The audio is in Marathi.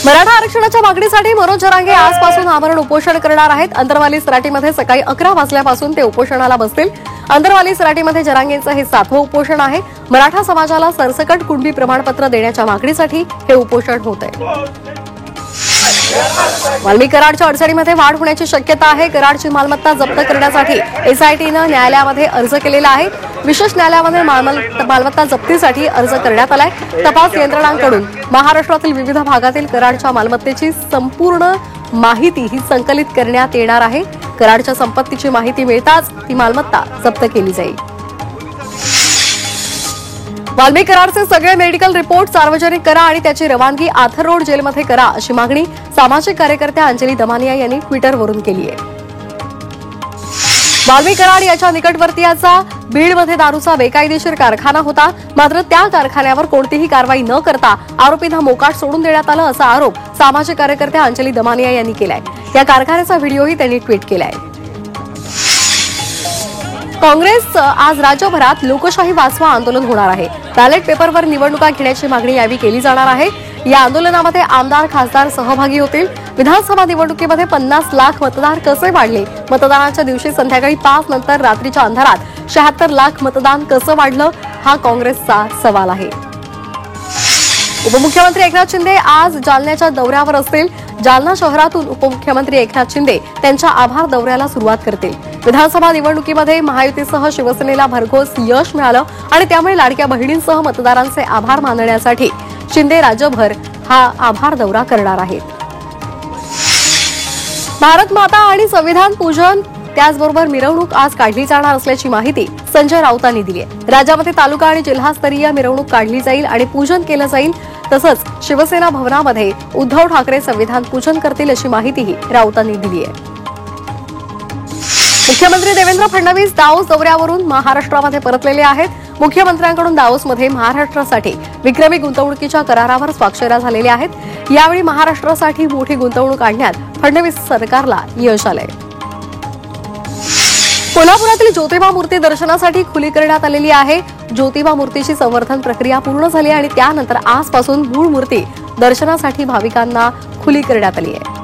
मराठा आरक्षणाच्या मागणीसाठी मनोज जरांगे आजपासून आमरण उपोषण करणार आहेत। अंतरवाली सराटीमध्ये सकाळी 11 वाजल्यापासून ते उपोषणाला बसतील। अंतरवाली सराटीमध्ये जरांगेंचं हे 7वं उपोषण आहे। मराठा समाजाला सरसकट कुणबी प्रमाणपत्र देण्याच्या मागणीसाठी हे उपोषण होत आहे। वाल्मी कराडच्या अडचणीमध्ये वाढ होण्याची शक्यता आहे। कराडची मालमत्ता जप्त करण्यासाठी एसआयटीनं न्यायालयामध्ये अर्ज केलेला आहे। विशेष न्यायालयामध्ये मालमत्ता जप्तीसाठी अर्ज करण्यात आलाय। तपास यंत्रणांकडून महाराष्ट्रातील विविध भागातील कराडच्या मालमत्तेची संपूर्ण माहिती ही संकलित करण्यात येणार आहे। कराडच्या संपत्तीची माहिती मिळताच ती मालमत्ता जप्त केली जाईल। वाल्मी कराडचे सगळे मेडिकल रिपोर्ट सार्वजनिक करा आणि त्याची रवानगी आथर रोड जेलमध्ये करा अशी मागणी सामाजिक कार्यकर्त्या अंजली दमानिया यांनी ट्विटरवरून केली आहे। वाल्मी कराड याच्या निकटवर्तीयाचा बीडमध्ये दारूचा बेकायदेशीर कारखाना होता, मात्र त्या कारखान्यावर कोणतीही कारवाई न करता आरोपींना मोकाट सोडून देण्यात आलं असा आरोप सामाजिक कार्यकर्त्या अंजली दमानिया यांनी केलाय। या कारखान्याचा व्हिडिओही त्यांनी ट्विट केलाय। काँग्रेस आज राज्यभरात लोकशाही वाचवा आंदोलन होणार आहे। बॅलेट पेपरवर निवडणुका घेण्याची मागणी यावेळी केली जाणार आहे। या आंदोलनामध्ये आमदार खासदार सहभागी होतील। विधानसभा निवडणुकीमध्ये 50 लाख मतदार कसे वाढले, मतदानाच्या दिवशी संध्याकाळी 5 नंतर रात्रीच्या अंधारात 76 लाख मतदान कसं वाढलं, हा काँग्रेसचा सवाल आहे। उपमुख्यमंत्री एकनाथ शिंदे आज जालन्याच्या दौऱ्यावर असतील। जालना शहरातून उपमुख्यमंत्री एकनाथ शिंदे त्यांच्या आभार दौऱ्याला सुरुवात करतील। विधानसभा निवडणुकीमध्ये महायुतीसह शिवसेनेला भरघोस यश मिळालं आणि त्यामुळे लाडक्या बहिणींसह मतदारांचे आभार मानण्यासाठी शिंदे राज्यभर हा आभार दौरा करणार आहेत। भारत माता आणि संविधान पूजन त्याचबरोबर मिरवणूक आज काढली जाणार असल्याची माहिती संजय राऊतांनी दिली आहे। राज्यामध्ये तालुका आणि जिल्हास्तरीय मिरवणूक काढली जाईल आणि पूजन केलं जाईल। तसंच शिवसेना भवनामध्ये उद्धव ठाकरे संविधान पूजन करतील अशी माहितीही राऊतांनी दिली आहे। मुख्यमंत्री देवेंद्र फडणवीस दावोस दौऱ्यावरून महाराष्ट्रामध्ये परतलेले आहेत। मुख्यमंत्र्यांकडून दावोसमध्ये महाराष्ट्रासाठी विक्रमी गुंतवणुकीच्या करारावर स्वाक्षऱ्या झालेल्या आहेत। यावेळी महाराष्ट्रासाठी मोठी गुंतवणूक आणण्यात फडणवीस सरकारला यश आलंय। कोल्हापुरातील ज्योतिबा मूर्ती दर्शनासाठी खुली करण्यात आलेली आहे। ज्योतिबा मूर्तीची संवर्धन प्रक्रिया पूर्ण झाली आणि त्यानंतर आजपासून मूळ मूर्ती दर्शनासाठी भाविकांना खुली करण्यात आली आहे।